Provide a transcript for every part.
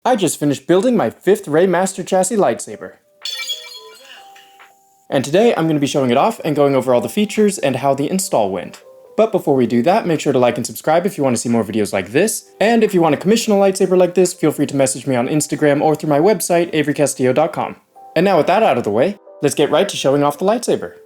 I just finished building my 5th Rey Master Chassis lightsaber. And today I'm going to be showing it off and going over all the features and how the install went. But before we do that, make sure to like and subscribe if you want to see more videos like this. And if you want to commission a lightsaber like this, feel free to message me on Instagram or through my website, averycastillo.com. And now with that out of the way, let's get right to showing off the lightsaber.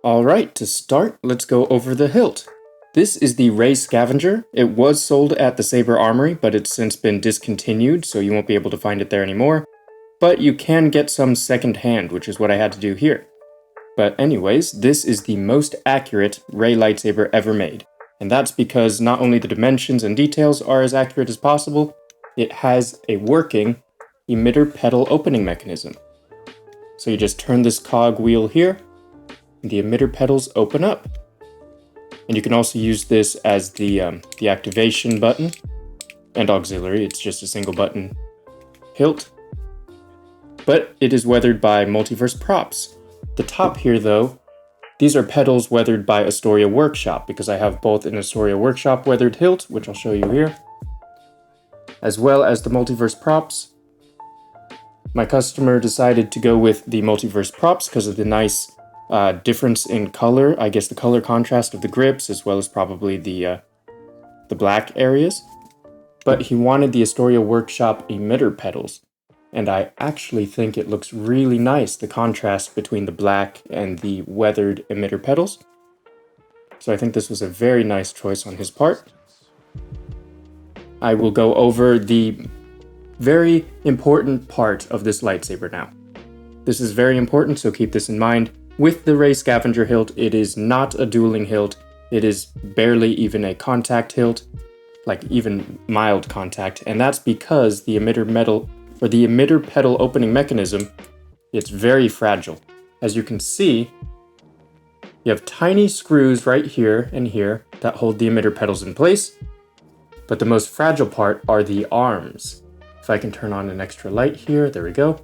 Alright, to start, let's go over the hilt. This is the Rey Scavenger. It was sold at the Saber Armory, but it's since been discontinued, so you won't be able to find it there anymore. But you can get some second-hand, which is what I had to do here. But anyways, this is the most accurate Rey lightsaber ever made. And that's because not only the dimensions and details are as accurate as possible, it has a working emitter petal opening mechanism. So you just turn this cog wheel here, and the emitter petals open up. And you can also use this as the activation button and auxiliary. It's just a single button hilt. But it is weathered by multiverse props. The top here though, these are petals weathered by Astoria Workshop because I have both an Astoria Workshop weathered hilt, which I'll show you here, as well as the multiverse props. My customer decided to go with the multiverse props because of the nice difference in color, I guess the color contrast of the grips, as well as probably the black areas. But he wanted the Astoria Workshop emitter petals, and I actually think it looks really nice, the contrast between the black and the weathered emitter petals. So I think this was a very nice choice on his part. I will go over the very important part of this lightsaber now. This is very important, so keep this in mind. With the Rey Scavenger hilt, it is not a dueling hilt. It is barely even a contact hilt, like even mild contact, and that's because the emitter petal opening mechanism, it's very fragile. As you can see, you have tiny screws right here and here that hold the emitter petals in place, but the most fragile part are the arms. If I can turn on an extra light here, there we go.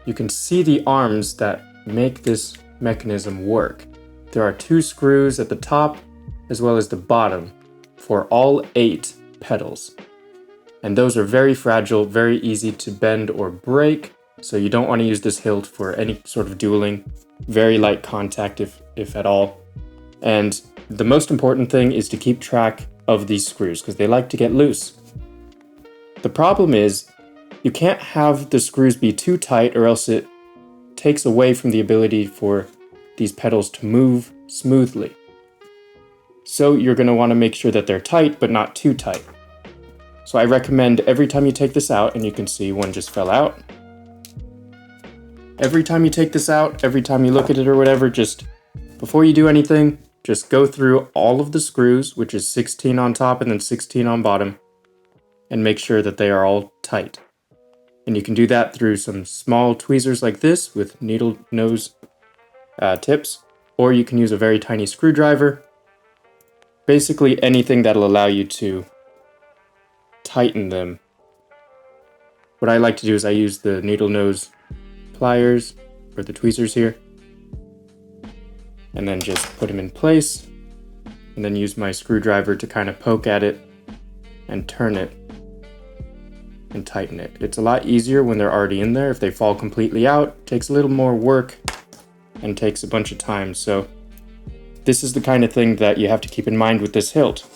You can see the arms that make this mechanism work. There are 2 screws at the top as well as the bottom for all 8 petals. And those are very fragile, very easy to bend or break, so you don't want to use this hilt for any sort of dueling. Very light contact if at all. And the most important thing is to keep track of these screws because they like to get loose. The problem is you can't have the screws be too tight or else it takes away from the ability for these petals to move smoothly. So you're going to want to make sure that they're tight, but not too tight. So I recommend every time you take this out, and you can see one just fell out. Every time you take this out, every time you look at it or whatever, just before you do anything, just go through all of the screws, which is 16 on top and then 16 on bottom, and make sure that they are all tight. And you can do that through some small tweezers like this with needle nose tips, or you can use a very tiny screwdriver. Basically anything that'll allow you to tighten them. What I like to do is I use the needle nose pliers, or the tweezers here, and then just put them in place, and then use my screwdriver to kind of poke at it and turn it and tighten it. It's a lot easier when they're already in there. If they fall completely out, it takes a little more work and takes a bunch of time. So this is the kind of thing that you have to keep in mind with this hilt.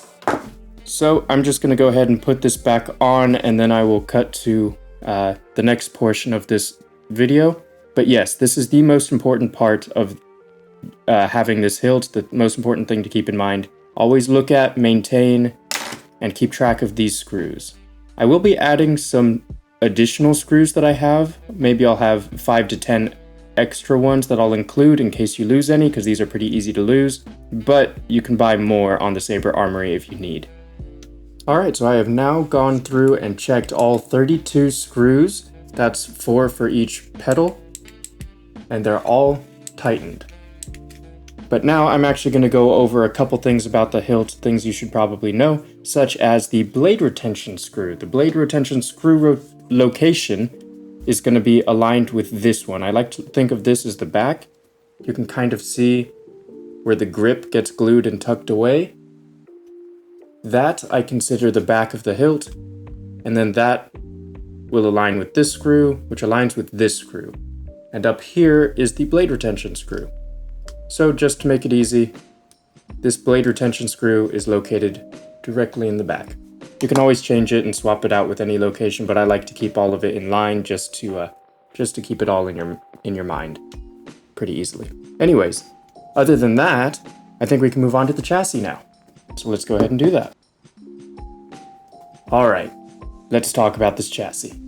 So I'm just going to go ahead and put this back on, and then I will cut to the next portion of this video. But yes, this is the most important part of having this hilt, the most important thing to keep in mind. Always look at, maintain, and keep track of these screws. I will be adding some additional screws that I have. Maybe I'll have 5 to 10 extra ones that I'll include in case you lose any, because these are pretty easy to lose. But you can buy more on the Saber Armory if you need. Alright, so I have now gone through and checked all 32 screws. That's 4 for each petal. And they're all tightened. But now I'm actually going to go over a couple things about the hilt, things you should probably know, such as the blade retention screw. The blade retention screw location is going to be aligned with this one. I like to think of this as the back. You can kind of see where the grip gets glued and tucked away. That I consider the back of the hilt, and then that will align with this screw, which aligns with this screw. And up here is the blade retention screw. So just to make it easy, this blade retention screw is located directly in the back. You can always change it and swap it out with any location, but I like to keep all of it in line just to keep it all in your mind pretty easily. Anyways, other than that, I think we can move on to the chassis now. So let's go ahead and do that. All right, let's talk about this chassis.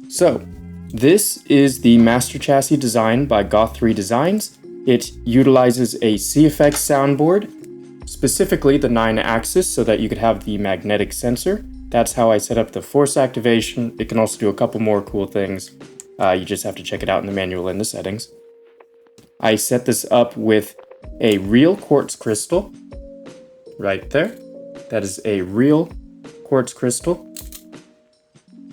So this is the master chassis design by Goth3 Designs. It utilizes a CFX soundboard, specifically the 9-axis, so that you could have the magnetic sensor. That's how I set up the force activation. It can also do a couple more cool things. You just have to check it out in the manual in the settings. I set this up with a real quartz crystal right there. That is a real quartz crystal.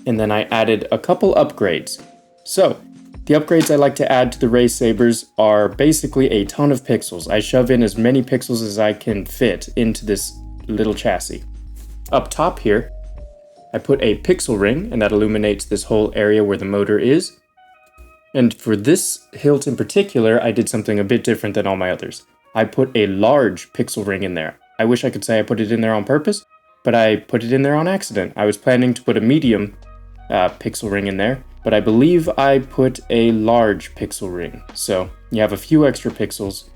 And then I added a couple upgrades. So the upgrades I like to add to the Rey Sabers are basically a ton of pixels. I shove in as many pixels as I can fit into this little chassis. Up top here, I put a pixel ring, and that illuminates this whole area where the motor is. And for this hilt in particular, I did something a bit different than all my others. I put a large pixel ring in there. I wish I could say I put it in there on purpose, but I put it in there on accident. I was planning to put a medium pixel ring in there, but I believe I put a large pixel ring. So you have a few extra pixels.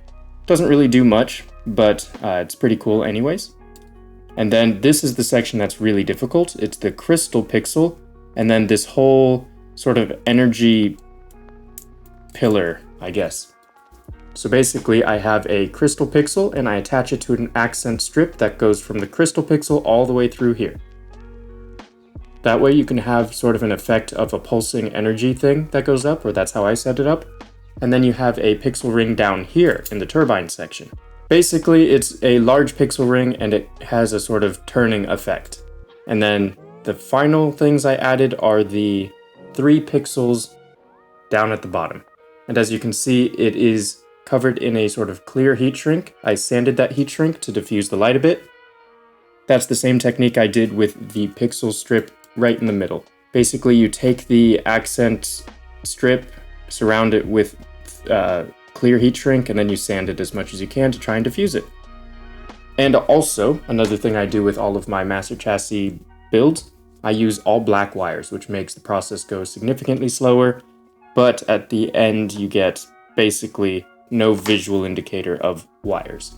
Doesn't really do much, but it's pretty cool anyways. And then this is the section that's really difficult. It's the crystal pixel, and then this whole sort of energy pillar, I guess. So basically I have a crystal pixel and I attach it to an accent strip that goes from the crystal pixel all the way through here. That way you can have sort of an effect of a pulsing energy thing that goes up, or that's how I set it up. And then you have a pixel ring down here in the turbine section. Basically it's a large pixel ring and it has a sort of turning effect. And then the final things I added are the 3 pixels down at the bottom. And as you can see, it is covered in a sort of clear heat shrink. I sanded that heat shrink to diffuse the light a bit. That's the same technique I did with the pixel strip right in the middle. Basically, you take the accent strip, surround it with clear heat shrink, and then you sand it as much as you can to try and diffuse it. And also, another thing I do with all of my master chassis builds, I use all black wires, which makes the process go significantly slower. But at the end, you get basically no visual indicator of wires.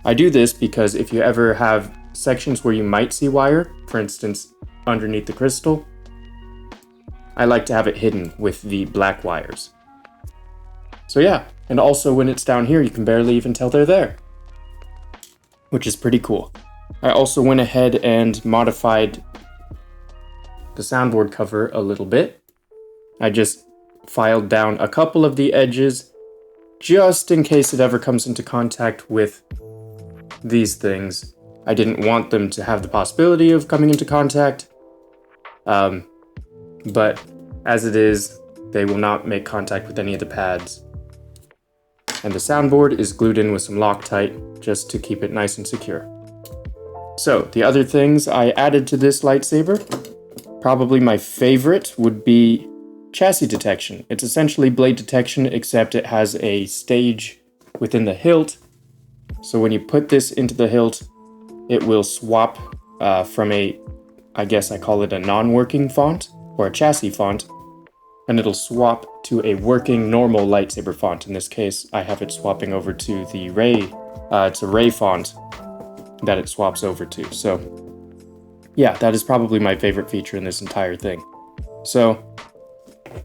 I do this because if you ever have sections where you might see wire, for instance, underneath the crystal, I like to have it hidden with the black wires. So yeah, and also when it's down here, you can barely even tell they're there, which is pretty cool. I also went ahead and modified the soundboard cover a little bit. I just filed down a couple of the edges just in case it ever comes into contact with these things. I didn't want them to have the possibility of coming into contact, but as it is, they will not make contact with any of the pads. And the soundboard is glued in with some Loctite just to keep it nice and secure. So the other things I added to this lightsaber, probably my favorite would be chassis detection. It's essentially blade detection, except it has a stage within the hilt. So when you put this into the hilt, it will swap from I guess I call it a non-working font, or a chassis font, and it'll swap to a working normal lightsaber font. In this case, I have it swapping over to the Rey, it's a Rey font that it swaps over to. So yeah, that is probably my favorite feature in this entire thing. So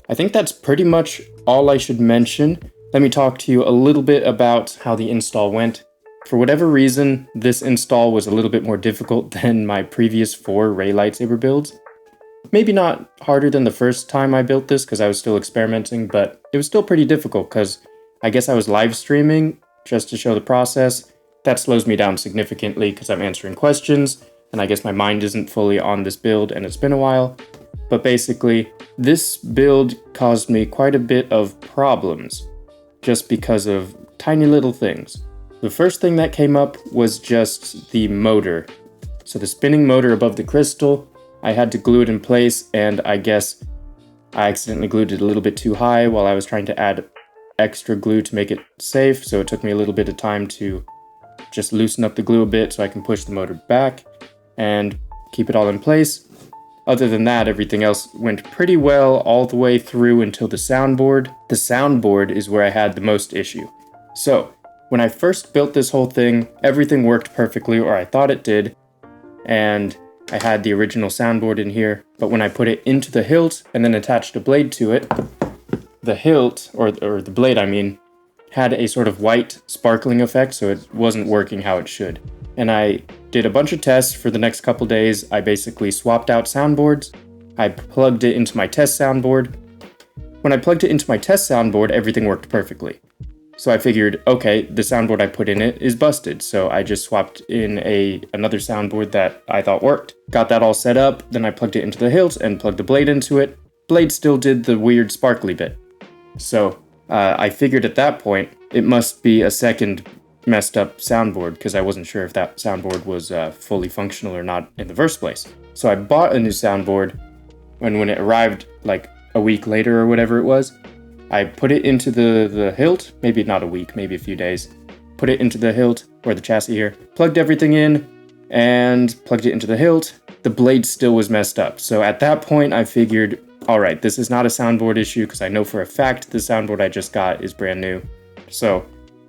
I think that's pretty much all I should mention. Let me talk to you a little bit about how the install went. For whatever reason, this install was a little bit more difficult than my previous 4 Rey lightsaber builds. Maybe not harder than the first time I built this because I was still experimenting, but it was still pretty difficult because I guess I was live streaming just to show the process. That slows me down significantly because I'm answering questions, and I guess my mind isn't fully on this build and it's been a while. But basically, this build caused me quite a bit of problems just because of tiny little things. The first thing that came up was just the motor. So the spinning motor above the crystal, I had to glue it in place, and I guess I accidentally glued it a little bit too high while I was trying to add extra glue to make it safe, so it took me a little bit of time to just loosen up the glue a bit so I can push the motor back and keep it all in place. Other than that, everything else went pretty well all the way through until the soundboard. The soundboard is where I had the most issue. So, when I first built this whole thing, everything worked perfectly, or I thought it did, and I had the original soundboard in here, but when I put it into the hilt and then attached a blade to it, the hilt, or the blade I mean, had a sort of white sparkling effect, so it wasn't working how it should. And I did a bunch of tests for the next couple days. I basically swapped out soundboards. I plugged it into my test soundboard. When I plugged it into my test soundboard, everything worked perfectly. So I figured, okay, the soundboard I put in it is busted. So I just swapped in another soundboard that I thought worked. Got that all set up, then I plugged it into the hilt and plugged the blade into it. Blade still did the weird sparkly bit. So I figured at that point, it must be a second messed up soundboard because I wasn't sure if that soundboard was fully functional or not in the first place. So I bought a new soundboard, and when it arrived like a week later or whatever it was, I put it into the hilt, maybe not a week, maybe a few days, put it into the hilt, or the chassis here, plugged everything in, and plugged it into the hilt. The blade still was messed up. So at that point I figured, all right, this is not a soundboard issue because I know for a fact the soundboard I just got is brand new. So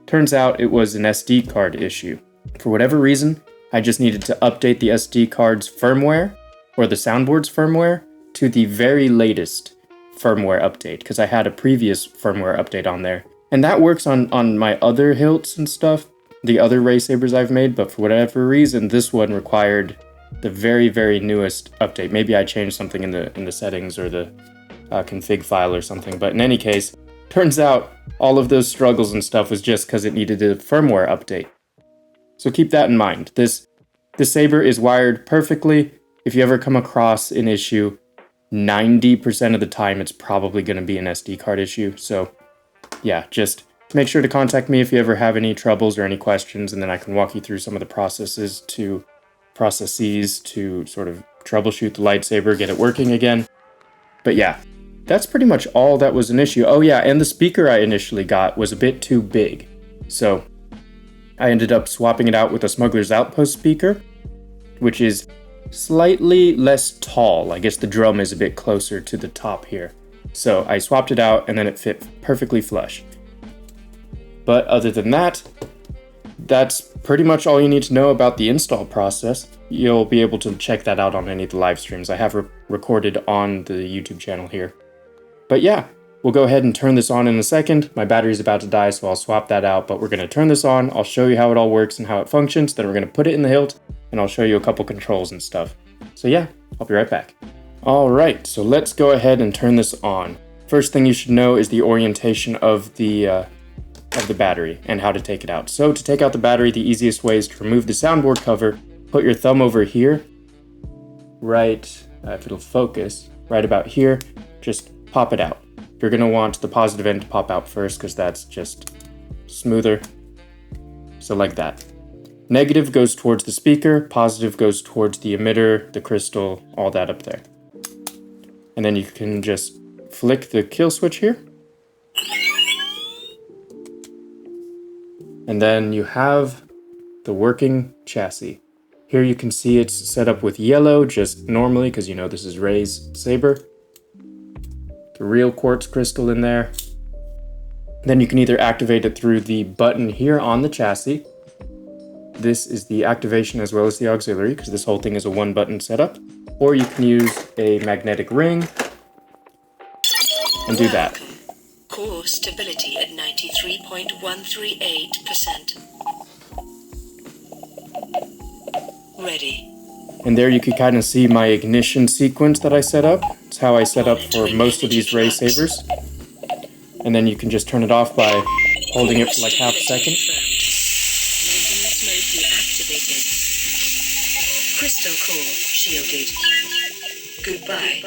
turns out it was an SD card issue. For whatever reason, I just needed to update the SD card's firmware, or the soundboard's firmware, to the very latest firmware update, because I had a previous firmware update on there. And that works on my other hilts and stuff, the other Rey Sabers I've made, but for whatever reason, this one required the very, very newest update. Maybe I changed something in the settings or the config file or something, but in any case, turns out all of those struggles and stuff was just because it needed a firmware update. So keep that in mind. This Saber is wired perfectly. If you ever come across an issue, 90% of the time it's probably going to be an SD card issue. So yeah, just make sure to contact me if you ever have any troubles or any questions, and then I can walk you through some of the processes to sort of troubleshoot the lightsaber, get it working again. But yeah, that's pretty much all that was an issue. Oh yeah, and the speaker I initially got was a bit too big. So I ended up swapping it out with a Smuggler's Outpost speaker, which is slightly less tall. I guess the drum is a bit closer to the top here. So I swapped it out and then it fit perfectly flush. But other than that, that's pretty much all you need to know about the install process. You'll be able to check that out on any of the live streams I have recorded on the YouTube channel here. But yeah, we'll go ahead and turn this on in a second. My battery's about to die, so I'll swap that out, but we're going to turn this on. I'll show you how it all works and how it functions. Then we're going to put it in the hilt, and I'll show you a couple controls and stuff. So yeah, I'll be right back. All right, so let's go ahead and turn this on. First thing you should know is the orientation of the battery and how to take it out. So to take out the battery, the easiest way is to remove the soundboard cover. Put your thumb over here, right, if it'll focus, right about here, just pop it out. You're gonna want the positive end to pop out first because that's just smoother. So like that. Negative goes towards the speaker, positive goes towards the emitter, the crystal, all that up there. And then you can just flick the kill switch here. And then you have the working chassis. Here you can see it's set up with yellow, just normally, because you know this is Rey's Saber. The real quartz crystal in there. Then you can either activate it through the button here on the chassis. This is the activation as well as the auxiliary, because this whole thing is a one button setup. Or you can use a magnetic ring and do that. Core stability at 93.138%. Ready. And there you can kind of see my ignition sequence that I set up. It's how I set up for most of these Rey Sabers. And then you can just turn it off by holding it for like half a second. Maintenance mode deactivated. Crystal core shielded. Goodbye.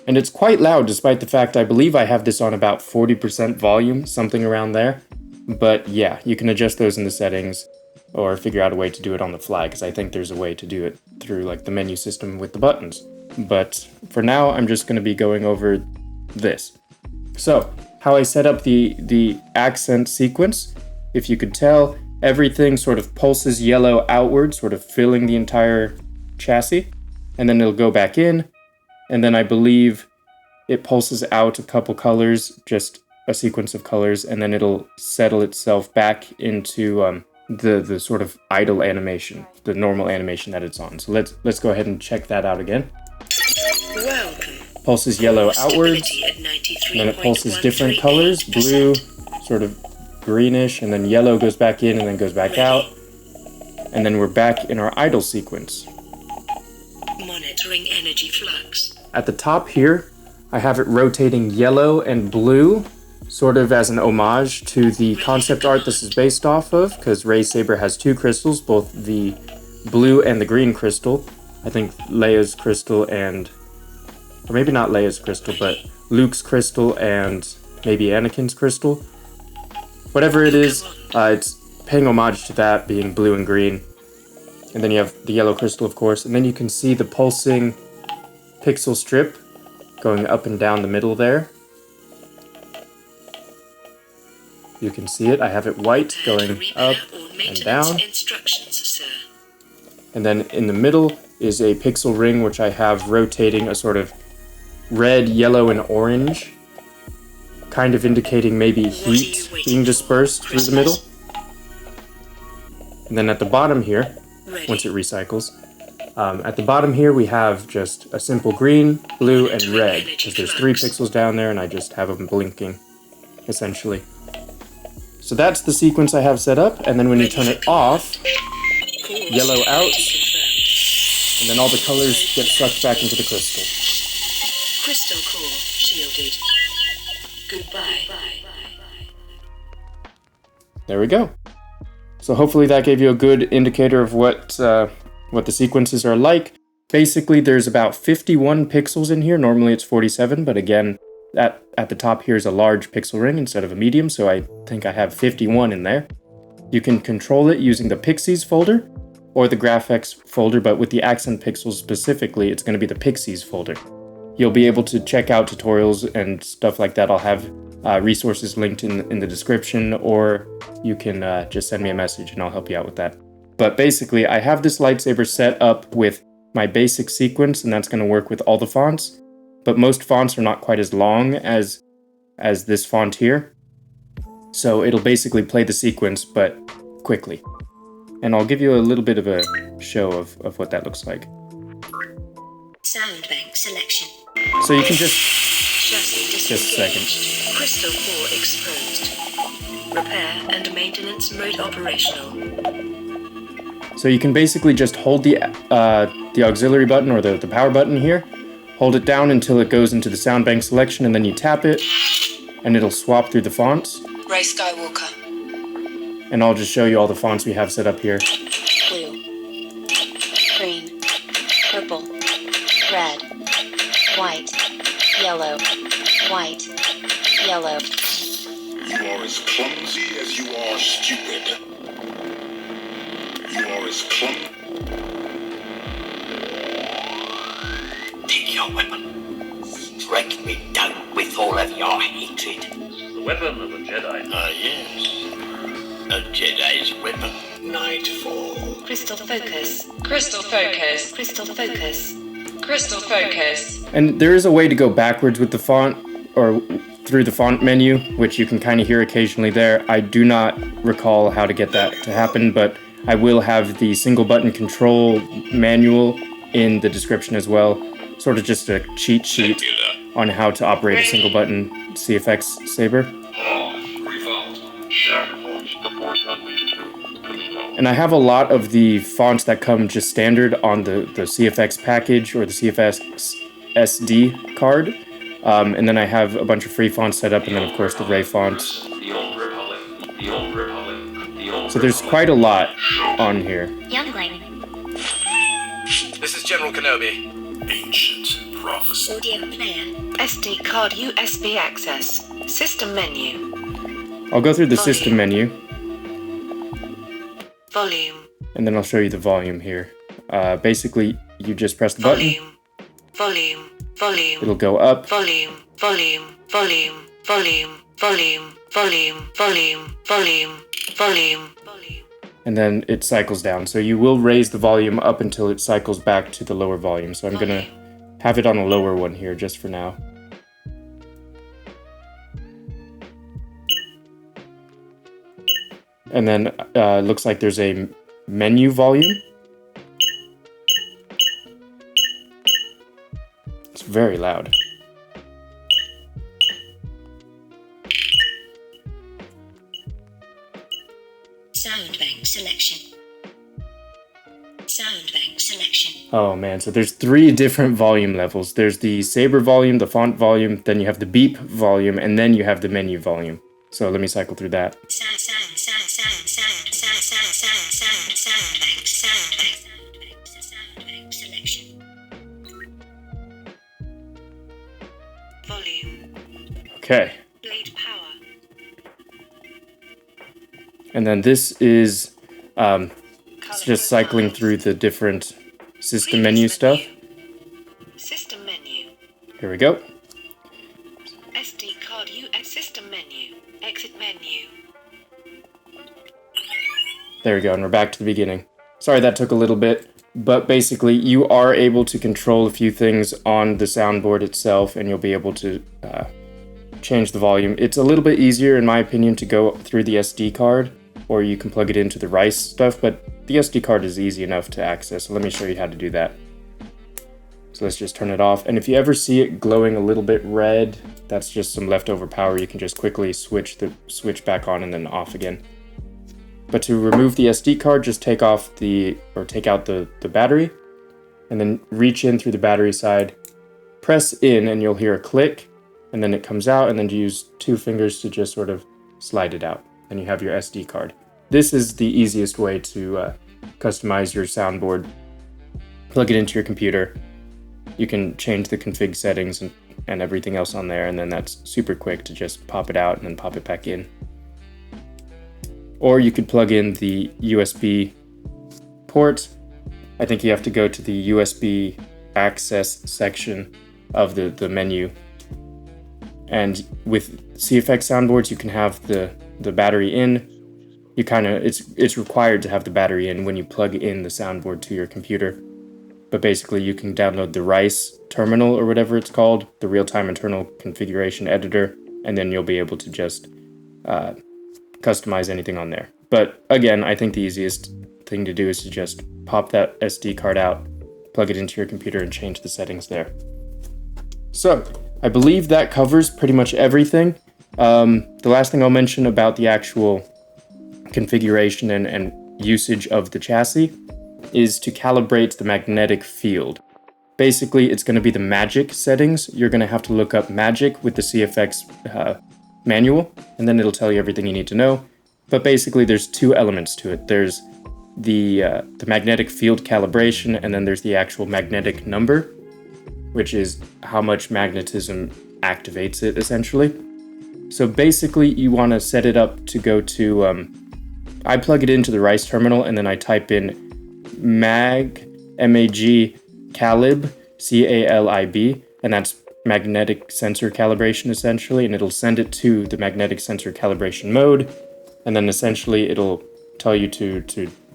And it's quite loud despite the fact I believe I have this on about 40% volume, something around there. But yeah, you can adjust those in the settings or figure out a way to do it on the fly, because I think there's a way to do it through like the menu system with the buttons. but for now I'm just going to be going over this. So, how I set up the accent sequence, if you could tell, everything sort of pulses yellow outward, sort of filling the entire chassis, and then it'll go back in, and then I believe it pulses out a couple colors, just a sequence of colors, and then it'll settle itself back into the sort of idle animation, the normal animation that it's on. So let's go ahead and check that out again. Welcome. Pulses yellow outwards, and then it pulses different colors, blue, sort of greenish, and then yellow goes back in and then goes back out. And then we're back in our idle sequence. Monitoring energy flux. At the top here, I have it rotating yellow and blue, sort of as an homage to the concept art this is based off of, because Rey Saber has two crystals, both the blue and the green crystal. I think Leia's crystal and, or maybe not Leia's crystal, but Luke's crystal and maybe Anakin's crystal. Whatever it is, it's paying homage to that, being blue and green. And then you have the yellow crystal, of course, and then you can see the pulsing pixel strip going up and down the middle there. You can see it. I have it white going up and down. And then in the middle is a pixel ring, which I have rotating a sort of red, yellow, and orange, kind of indicating maybe heat being dispersed through the middle. And then at the bottom here, once it recycles, at the bottom here we have just a simple green, blue, and red, because there's 3 pixels down there and I just have them blinking, essentially. So that's the sequence I have set up, and then when you turn it off, yellow out, and then all the colors get sucked back into the crystal. Crystal core shielded. Goodbye. There we go. So hopefully that gave you a good indicator of what the sequences are like. Basically, there's about 51 pixels in here. Normally it's 47, but again, at the top here is a large pixel ring instead of a medium, so I think I have 51 in there. You can control it using the Pixies folder or the GraphX folder, but with the accent pixels specifically, it's going to be the Pixies folder. You'll be able to check out tutorials and stuff like that. I'll have resources linked in the description, or you can just send me a message and I'll help you out with that. But basically, I have this lightsaber set up with my basic sequence, and that's going to work with all the fonts. But most fonts are not quite as long as this font here. So it'll basically play the sequence, but quickly. And I'll give you a little bit of a show of what that looks like. Sound bank selection. So you can just a Chassis second. Crystal core exposed. Repair and maintenance mode operational. So you can basically just hold the auxiliary button or the power button here. Hold it down until it goes into the sound bank selection, and then you tap it, and it'll swap through the fonts. Rey Skywalker. And I'll just show you all the fonts we have set up here. Blue. Green. Purple. Red. White. Yellow. White. Yellow. You are as clumsy as you are stupid. You are as clumsy. Take your weapon. Strike me down with all of your hatred. The weapon of a Jedi. Yes. A Jedi's weapon. Nightfall. Crystal focus. Crystal focus. Crystal focus. Crystal focus. And there is a way to go backwards with the font, or through the font menu, which you can kind of hear occasionally there. I do not recall how to get that to happen, but I will have the single button control manual in the description as well. Sort of just a cheat sheet on how to operate a single button CFX Saber. And I have a lot of the fonts that come just standard on the CFX package or the CFX SD card. And then I have a bunch of free fonts set up, and then of course the Rey fonts. So there's quite a lot on here. Youngling. This is General Kenobi. Ancient prophecy. Audio player. SD card USB access. System menu. I'll go through the system menu, Volume. and then I'll show you the volume here. Basically, you just press the button, volume, volume, it'll go up. volume, volume, volume, volume, volume, volume, volume, volume, volume, volume. And then it cycles down. So you will raise the volume up until it cycles back to the lower volume. So I'm gonna have it on a lower one here just for now. And then it looks like there's a menu volume. It's very loud. Sound bank selection. Sound bank selection. Oh man, so there's 3 different volume levels. There's the Saber volume, the font volume, then you have the beep volume, and then you have the menu volume. So let me cycle through that. Sound bank selection. Volume. Okay. Blade power. And then this is it's just cycling through the different system menu stuff. System menu. Here we go. SD card US system menu. Exit menu. There we go, and we're back to the beginning. Sorry that took a little bit, but basically you are able to control a few things on the soundboard itself, and you'll be able to change the volume. It's a little bit easier, in my opinion, to go through the SD card, or you can plug it into the Rice stuff, but the SD card is easy enough to access, so let me show you how to do that. So let's just turn it off, and if you ever see it glowing a little bit red, that's just some leftover power. You can just quickly switch back on and then off again. But to remove the SD card, just take out the battery, and then reach in through the battery side, press in, and you'll hear a click, and then it comes out, and then you use 2 fingers to just sort of slide it out, and you have your SD card. This is the easiest way to customize your soundboard. Plug it into your computer. You can change the config settings and everything else on there, and then that's super quick to just pop it out and then pop it back in. Or you could plug in the USB port. I think you have to go to the USB access section of the menu. And with CFX soundboards, you can have the battery in. It's required to have the battery in when you plug in the soundboard to your computer. But basically you can download the Rice terminal or whatever it's called, the real-time internal configuration editor, and then you'll be able to just customize anything on there. But again, I think the easiest thing to do is to just pop that SD card out, plug it into your computer, and change the settings there. So I believe that covers pretty much everything. The last thing I'll mention about the actual configuration and usage of the chassis is to calibrate the magnetic field. Basically, it's going to be the magic settings. You're going to have to look up magic with the CFX manual, and then it'll tell you everything you need to know. But basically, there's 2 elements to it. There's the magnetic field calibration, and then there's the actual magnetic number, which is how much magnetism activates it, essentially. So basically, you want to set it up to go to... I plug it into the Rice terminal, and then I type in M-A-G, calib, C-A-L-I-B, and that's magnetic sensor calibration, essentially, and it'll send it to the magnetic sensor calibration mode, and then essentially it'll tell you to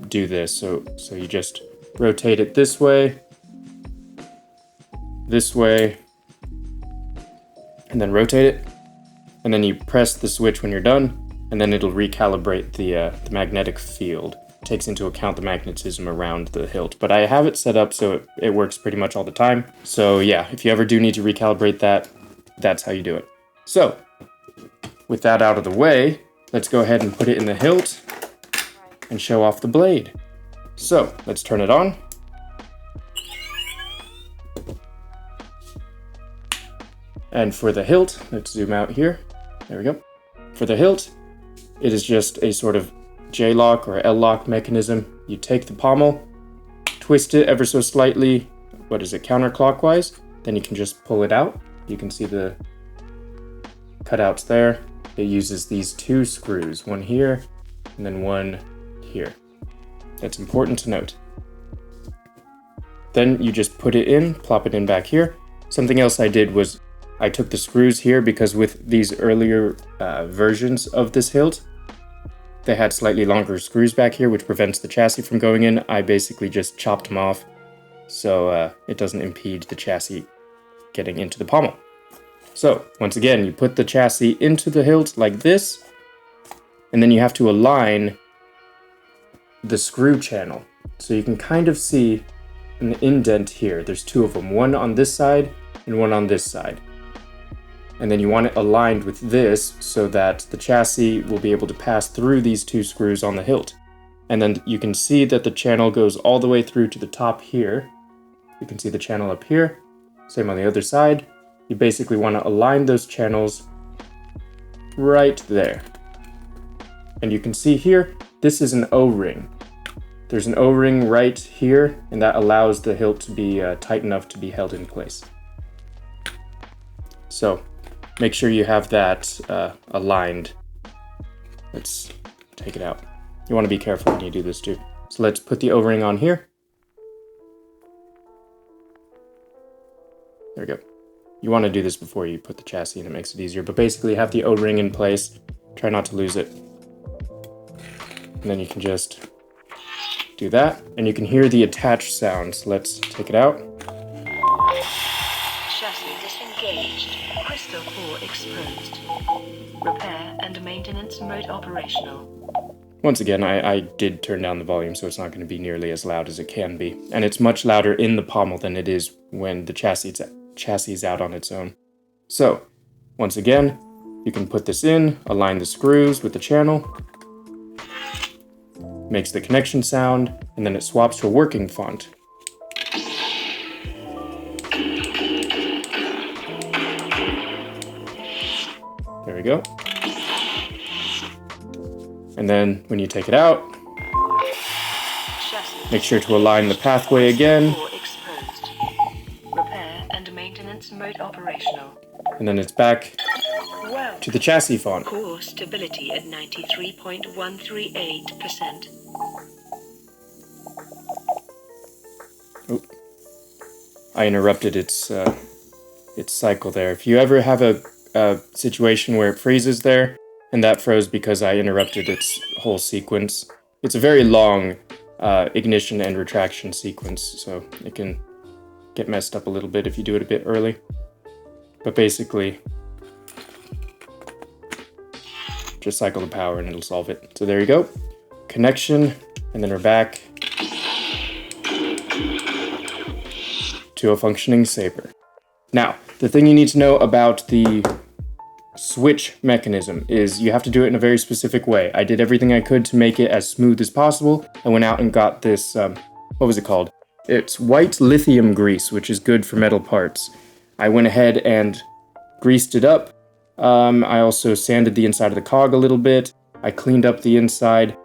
do this. So you just rotate it this way, and then rotate it, and then you press the switch when you're done, and then it'll recalibrate the magnetic field. It takes into account the magnetism around the hilt, but I have it set up so it works pretty much all the time. So yeah, if you ever do need to recalibrate that, that's how you do it. So with that out of the way, let's go ahead and put it in the hilt and show off the blade. So let's turn it on. And for the hilt, let's zoom out here. There we go. For the hilt, it is just a sort of J-lock or L-lock mechanism. You take the pommel, twist it ever so slightly, counterclockwise, then you can just pull it out. You can see the cutouts there. It uses these 2 screws, one here and then one here. That's important to note. then you just put it in, plop it in back here. Something else I did was I took the screws here because with these earlier versions of this hilt, they had slightly longer screws back here, which prevents the chassis from going in. I basically just chopped them off so it doesn't impede the chassis getting into the pommel. So once again, you put the chassis into the hilt like this, and then you have to align the screw channel. So you can kind of see an indent here. There's two of them, one on this side and one on this side. And then you want it aligned with this so that the chassis will be able to pass through these two screws on the hilt. And then you can see that the channel goes all the way through to the top here. You can see the channel up here. Same on the other side. You basically want to align those channels right there. And you can see here, this is an O-ring. There's an O-ring right here, and that allows the hilt to be tight enough to be held in place. So make sure you have that aligned. Let's take it out. You want to be careful when you do this too. So let's put the O-ring on here. There we go. You want to do this before you put the chassis in, it makes it easier. But basically have the O-ring in place. Try not to lose it. And then you can just do that. And you can hear the attach sounds. Let's take it out. Chassis disengaged. Crystal core exposed. Repair and maintenance mode operational. Once again, I did turn down the volume so it's not going to be nearly as loud as it can be. And it's much louder in the pommel than it is when the chassis is out on its own. So, once again, you can put this in, align the screws with the channel, makes the connection sound, and then it swaps to a working font. There we go. And then when you take it out, make sure to align the pathway again. Repair and maintenance mode operational. And then it's back Well, to the chassis font. core stability at 93.138%. Oh, I interrupted its cycle there. If you ever have a situation where it freezes there, and that froze because I interrupted its whole sequence. It's a very long ignition and retraction sequence, so it can get messed up a little bit if you do it a bit early. But basically, just cycle the power and it'll solve it. So there you go. Connection, and then we're back to a functioning saber. Now, the thing you need to know about the switch mechanism is you have to do it in a very specific way. I did everything I could to make it as smooth as possible. I went out and got this, what was it called? It's white lithium grease, which is good for metal parts. I went ahead and greased it up. I also sanded the inside of the cog a little bit. I cleaned up the inside,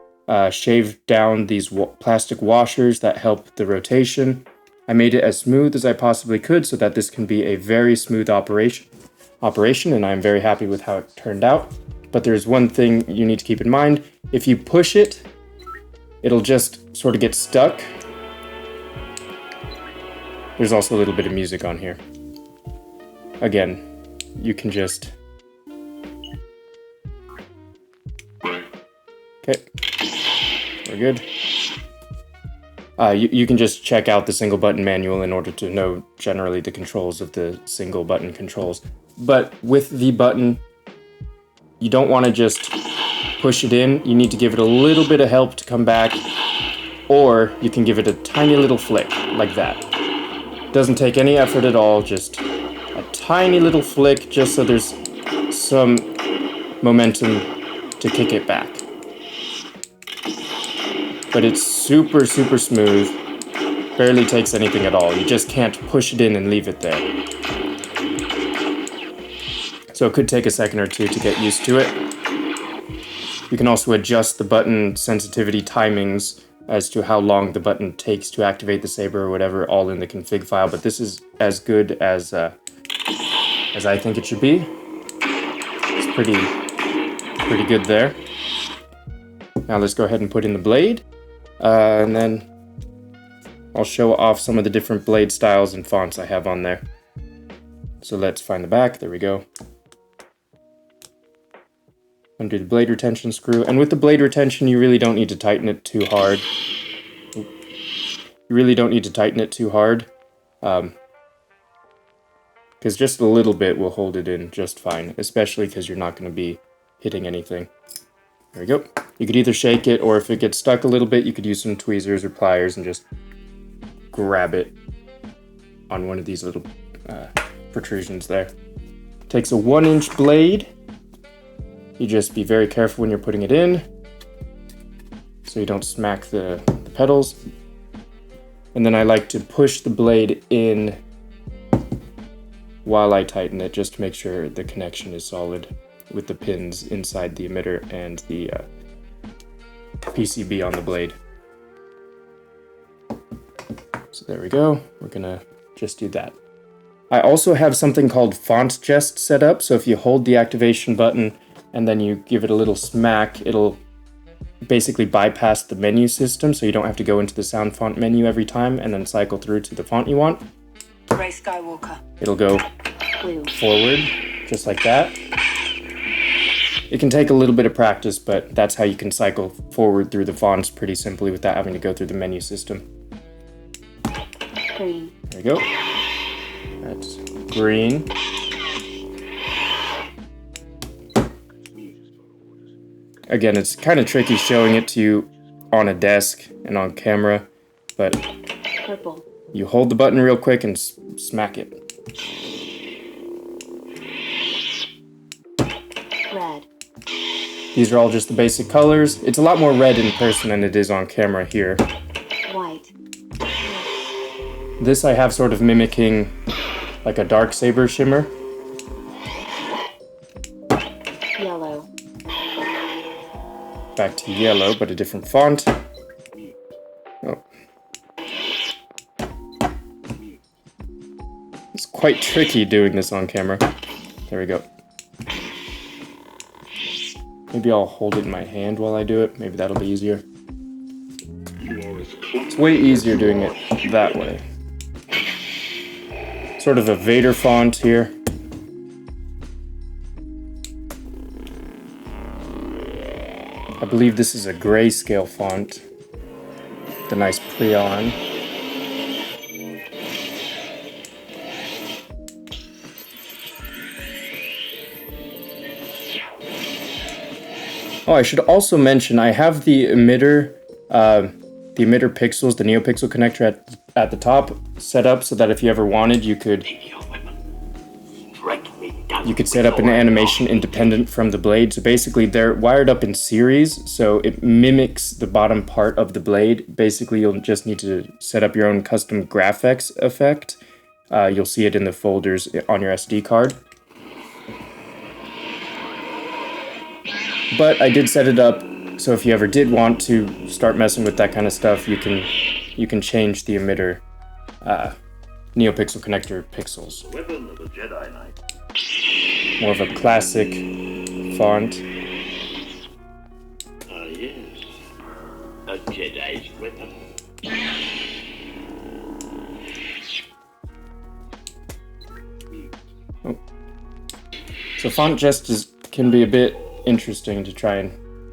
shaved down these plastic washers that help the rotation. I made it as smooth as I possibly could so that this can be a very smooth operation, and I'm very happy with how it turned out. But there's one thing you need to keep in mind. If you push it, it'll just sort of get stuck. There's also a little bit of music on here. Again, you can just... Okay, we're good. You can just check out the single button manual in order to know generally the controls of the single button controls. But with the button, you don't want to just push it in. You need to give it a little bit of help to come back, or you can give it a tiny little flick like that. Doesn't take any effort at all, just a tiny little flick just so there's some momentum to kick it back. But it's super, super smooth. Barely takes anything at all. You just can't push it in and leave it there. So it could take a second or two to get used to it. You can also adjust the button sensitivity timings as to how long the button takes to activate the saber or whatever, all in the config file. But this is as good as I think it should be. It's pretty good there. Now let's go ahead and put in the blade. And then I'll show off some of the different blade styles and fonts I have on there. So let's find the back. There we go. Undo the blade retention screw. And with the blade retention, you really don't need to tighten it too hard. You really don't need to tighten it too hard. Because just a little bit will hold it in just fine, especially because you're not going to be hitting anything. There we go. You could either shake it, or if it gets stuck a little bit, you could use some tweezers or pliers and just grab it on one of these little protrusions there. Takes a 1-inch blade. You just be very careful when you're putting it in, so you don't smack the petals. And then I like to push the blade in while I tighten it, just to make sure the connection is solid with the pins inside the emitter and the PCB on the blade. So there we go. We're gonna just do that. I also have something called Font Gest set up, so if you hold the activation button and then you give it a little smack, it'll basically bypass the menu system, so you don't have to go into the sound font menu every time and then cycle through to the font you want. Rey Skywalker. It'll go forward, just like that. It can take a little bit of practice, but that's how you can cycle forward through the fonts pretty simply without having to go through the menu system. Green. There we go. That's green. Again, it's kind of tricky showing it to you on a desk and on camera, but Purple. you hold the button real quick and smack it. Red. These are all just the basic colors. It's a lot more red in person than it is on camera here. White. This I have sort of mimicking like a dark saber shimmer. Yellow. Back to yellow, but a different font. Oh. It's quite tricky doing this on camera. There we go. Maybe I'll hold it in my hand while I do it. Maybe that'll be easier. It's way easier doing it that way. Sort of a Vader font here. I believe this is a grayscale font. The nice prion. Oh, I should also mention I have the emitter pixels, the NeoPixel connector at the top set up so that if you ever wanted, you could set up an animation independent from the blade. So basically they're wired up in series, so it mimics the bottom part of the blade. Basically you'll just need to set up your own custom graphics effect. You'll see it in the folders on your SD card. But I did set it up so if you ever did want to start messing with that kind of stuff, you can change the emitter NeoPixel connector pixels. Weapon of a Jedi Knight. More of a classic font. Ah, yes. A Jedi's weapon. Oh. So font gest can be a bit interesting to try and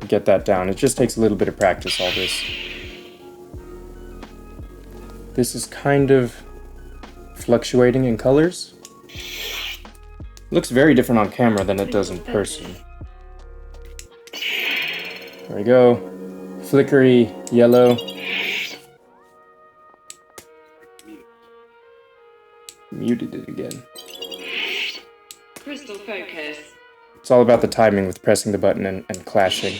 get that down. It just takes a little bit of practice, all this. This is kind of fluctuating in colors. Looks very different on camera than it does in person. There we go. Flickery yellow. Muted it again. Crystal focus. It's all about the timing with pressing the button and clashing.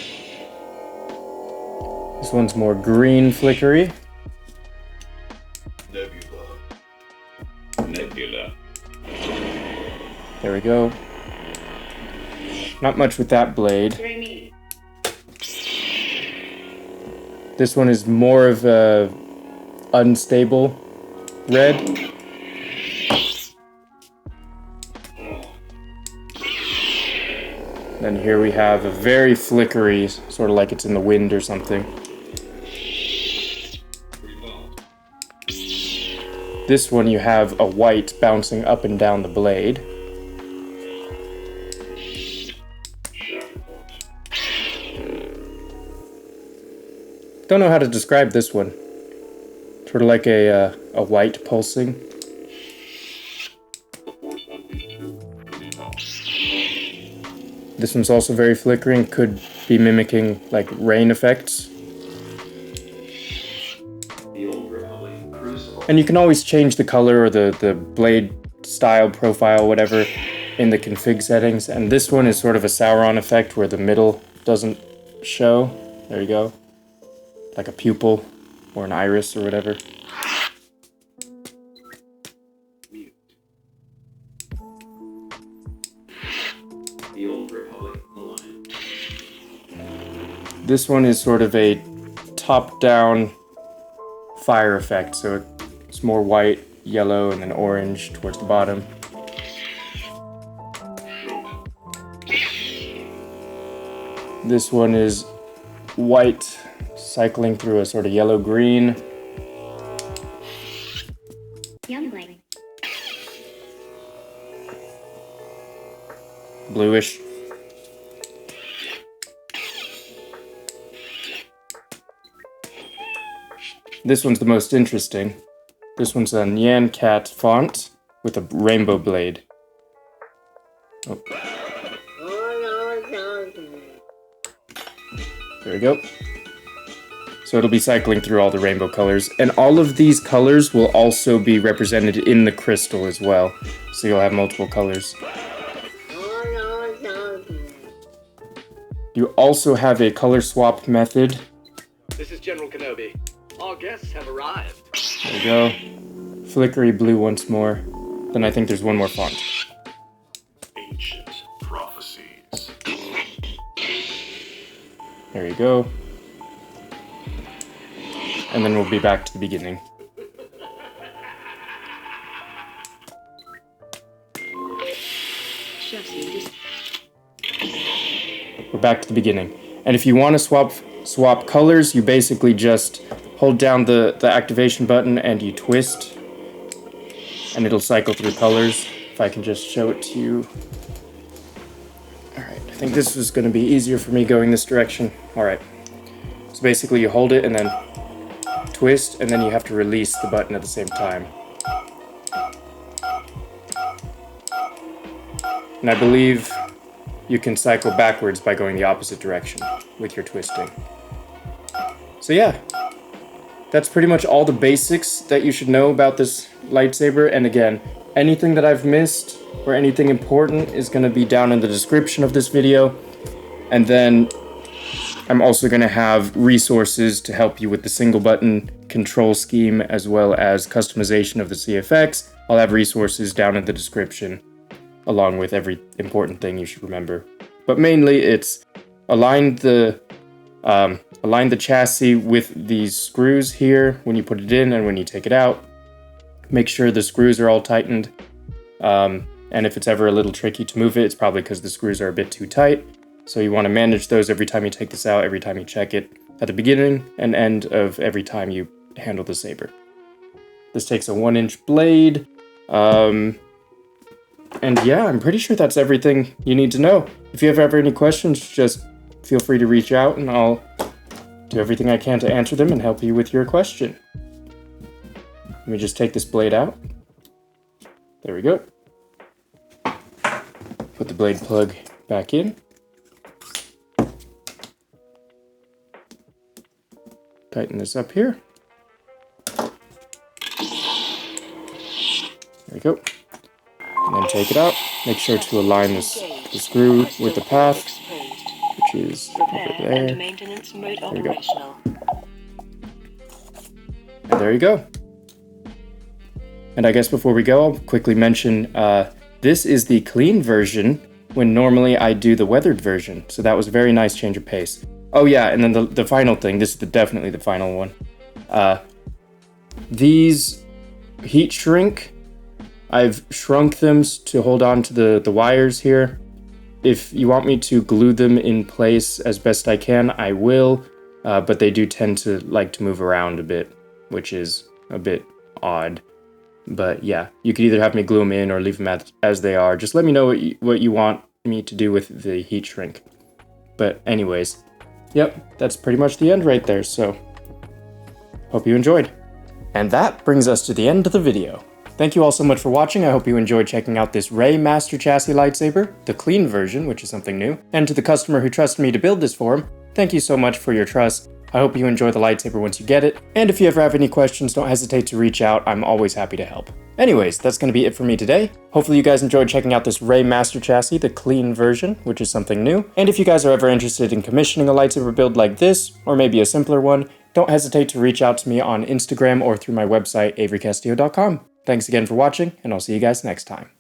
This one's more green flickery. Nebula. There we go. Not much with that blade. This one is more of a unstable red. Then here we have a very flickery, sort of like it's in the wind or something. This one you have a white bouncing up and down the blade. Don't know how to describe this one. Sort of like a white pulsing. This one's also very flickering, could be mimicking like rain effects. And you can always change the color or the blade style, profile, whatever, in the config settings. And this one is sort of a Sauron effect where the middle doesn't show. There you go. Like a pupil or an iris or whatever. This one is sort of a top-down fire effect, so it's more white, yellow, and then orange towards the bottom. This one is white, cycling through a sort of yellow-green. Youngling. Bluish. This one's the most interesting. This one's a Nyan Cat font with a rainbow blade. Oh. There we go. So it'll be cycling through all the rainbow colors. And all of these colors will also be represented in the crystal as well. So you'll have multiple colors. You also have a color swap method. This is General Kenobi. All guests have arrived. There we go. Flickery blue once more. Then I think there's one more font. Ancient prophecies. There you go. And then we'll be back to the beginning. We're back to the beginning. And if you want to swap colors, you basically just hold down the activation button and you twist, and it'll cycle through colors. If I can just show it to you. Alright, I think this was going to be easier for me going this direction. Alright, so basically you hold it and then twist, and then you have to release the button at the same time. And I believe you can cycle backwards by going the opposite direction with your twisting. So yeah. That's pretty much all the basics that you should know about this lightsaber. And again, anything that I've missed or anything important is going to be down in the description of this video. And then I'm also going to have resources to help you with the single button control scheme as well as customization of the CFX. I'll have resources down in the description along with every important thing you should remember. But mainly it's align the chassis with these screws here when you put it in and when you take it out. Make sure the screws are all tightened. And if it's ever a little tricky to move it, it's probably because the screws are a bit too tight. So you want to manage those every time you take this out, every time you check it, at the beginning and end of every time you handle the saber. This takes a 1-inch blade. And yeah, I'm pretty sure that's everything you need to know. If you have any questions, just feel free to reach out and I'll do everything I can to answer them and help you with your question. Let me just take this blade out. There we go. Put the blade plug back in. Tighten this up here. There we go. And then take it out. Make sure to align the screw with the path, which is over there. There we go. And there you go. And I guess before we go, I'll quickly mention this is the clean version when normally I do the weathered version. So that was a very nice change of pace. Oh yeah, and then the final thing, this is definitely the final one. These heat shrink, I've shrunk them to hold on to the wires here. If you want me to glue them in place as best I can, I will, but they do tend to like to move around a bit, which is a bit odd. But yeah, you could either have me glue them in or leave them as they are. Just let me know what you want me to do with the heat shrink. But anyways, yep, that's pretty much the end right there, so hope you enjoyed. And that brings us to the end of the video. Thank you all so much for watching. I hope you enjoyed checking out this Rey Master Chassis lightsaber, the clean version, which is something new. And to the customer who trusted me to build this for him, thank you so much for your trust. I hope you enjoy the lightsaber once you get it. And if you ever have any questions, don't hesitate to reach out. I'm always happy to help. Anyways, that's going to be it for me today. Hopefully you guys enjoyed checking out this Rey Master Chassis, the clean version, which is something new. And if you guys are ever interested in commissioning a lightsaber build like this, or maybe a simpler one, don't hesitate to reach out to me on Instagram or through my website, averycastillo.com. Thanks again for watching, and I'll see you guys next time.